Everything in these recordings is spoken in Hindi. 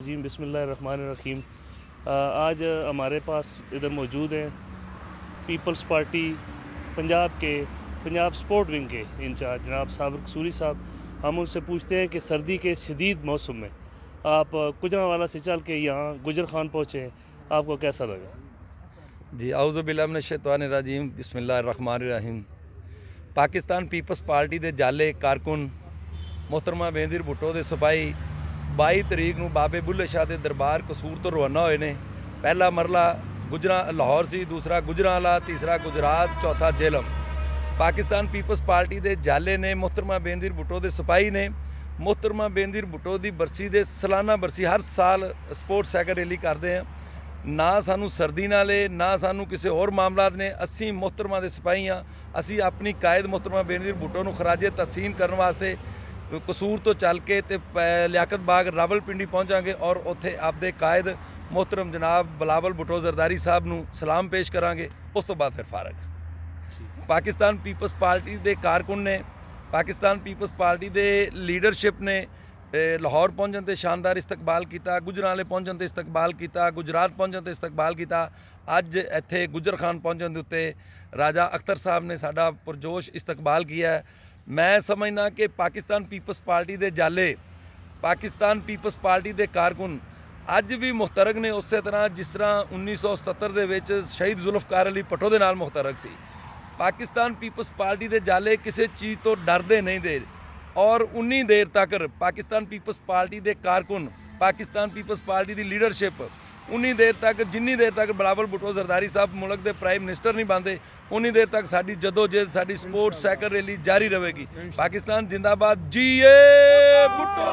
जी बिस्मिल्लाहिर्रहमानिर्रहीम। आज हमारे पास इधर मौजूद हैं पीपल्स पार्टी पंजाब के पंजाब स्पोर्ट विंग के इंचार्ज जनाब साबिर कसूरी साहब। हम उनसे पूछते हैं कि सर्दी के शदीद मौसम में आप गुजरांवाला से चल के यहाँ गुजर खान पहुँचे, आपको कैसा लगा? जी आउज़ु बिल्लाहि मिनश शैतानिर रजीम बिस्मिल्लाहिर्रहमानिर्रहीम। पाकिस्तान पीपल्स पार्टी के जाले कारकुन मोहतरमा बेनज़ीर भुट्टो के सिपाही 22 तरीक ਨੂੰ बाबे बुल्ले शाह के दरबार कसूर तो रवाना होए ने। पहला मरला लाहौर सी, दूसरा गुजरांवाला, तीसरा गुजरात, चौथा जेलम। पाकिस्तान पीपल्स पार्टी के जाले ने मोहतरमा बेनज़ीर भुट्टो के सिपाही ने मोहतरमा बेनज़ीर भुट्टो की बरसी के सालाना बरसी हर साल स्पोर्ट्स साइकिल रैली करते हैं। ना सानू सर्दी नाले ना सानू किसी होर मामलात ने। असी मोहतरमा के सिपाही हाँ। असी अपनी कायद मोहतरमा बेनज़ीर भुट्टो नूं खराजे तहसीन करने वास्ते कसूर तो चल के लियाकत बाग रावलपिंडी पहुँचांगे और उत्थे आपदे कायद मोहतरम जनाब बिलावल भुट्टो जरदारी साहब नूं सलाम पेश करांगे। उस तो बाद फिर फारग। पाकिस्तान पीपल्स पार्टी के कारकुन ने, पाकिस्तान पीपल्स पार्टी के लीडरशिप ने लाहौर पहुँचने ते शानदार इस्तकबाल किया, गुजरांवाले पहुँचने ते इस्तकबाल किया, गुजरात पहुँचने ते इस्तकबाल किया। अज इत्थे गुजर खान पहुँचने के उत्ते राजा अख्तर साहब ने साडा पुरजोश इस्तकबाल किया है। मैं समझना कि पाकिस्तान पीपल्स पार्टी के जाले, पाकिस्तान पीपल्स पार्टी के कारकुन अज भी मुहतरक ने उस तरह जिस तरह 1977 के शहीद जुल्फकार अली भुट्टो के नाल मुहतरक सी। पाकिस्तान पीपल्स पार्टी के जाले किसी चीज़ तो डरते नहीं दे और उन्नी देर तक पाकिस्तान पीपल्स पार्टी के कारकुन, पाकिस्तान पीपल्स पार्टी की लीडरशिप उन्नी देर तक, जिन्नी देर तक बिलावल भुट्टो जरदारी साहब मुल्क के प्राइम मिनिस्टर नहीं बनते, उन्नी देर तक साडी जदोजहद, साडी स्पोर्ट्स साइकिल रैली जारी रहेगी। पाकिस्तान जिंदाबाद। जिए भुट्टो,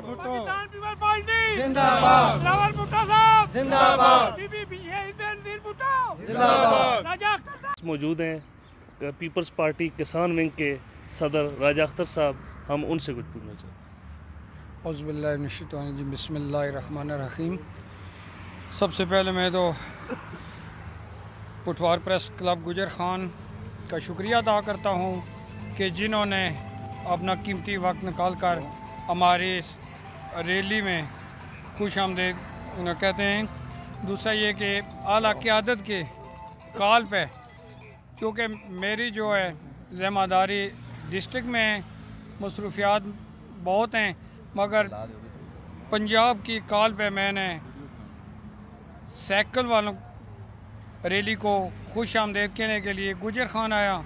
पाकिस्तान पीपल्स पार्टी जिंदाबाद, बिलावल भुट्टो साहब जिंदाबाद, बेनज़ीर भुट्टो जिंदाबाद, राजा अख्तर मौजूद हैं पीपल्स पार्टी किसान विंग के सदर राजा अख्तर साहब। हम उनसे कुछ पूछना चाहते हैं। औज़ु बिल्लाहि मिनश शैतानिर रजीम बिस्मिल्लाहिर्रहमानिर्रहीम। सबसे पहले मैं तो पुटवार प्रेस क्लब गुजर खान का शुक्रिया अदा करता हूँ कि जिन्होंने अपना कीमती वक्त निकाल कर हमारे इस रैली में खुश आमदेद उन्हें कहते हैं। दूसरा ये कि आला क़यादत के कॉल पे, क्योंकि मेरी जो है ज़िम्मेदारी डिस्ट्रिक्ट में मसरूफियात बहुत हैं, मगर पंजाब की कॉल पे मैंने साइकिल वालों रैली को खुश आमदेद कहने के लिए गुजर खान आया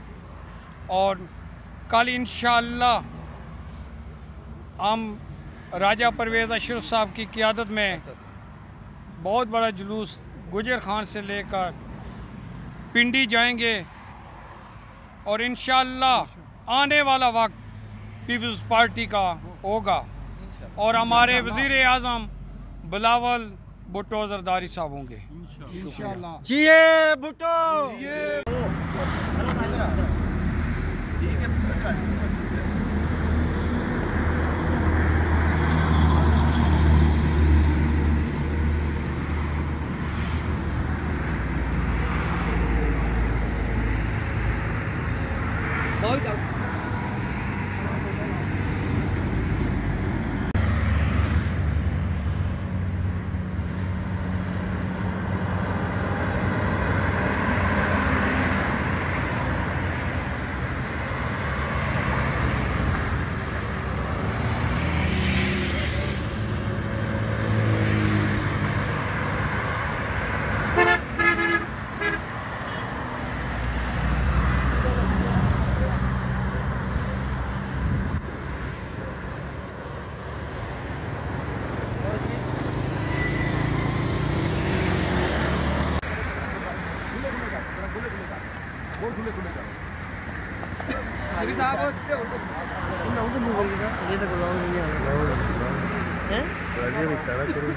और कल इंशाअल्लाह हम राजा परवेज़ अशरफ साहब की क़यादत में बहुत बड़ा जुलूस गुजर खान से लेकर पिंडी जाएंगे और इंशाअल्लाह आने वाला वक्त पीपल्स पार्टी का होगा और हमारे वज़ीर आज़म बिलावल भुट्टो जरदारी साहब होंगे इंशाअल्लाह। जिए भुट्टो। इशारा करो।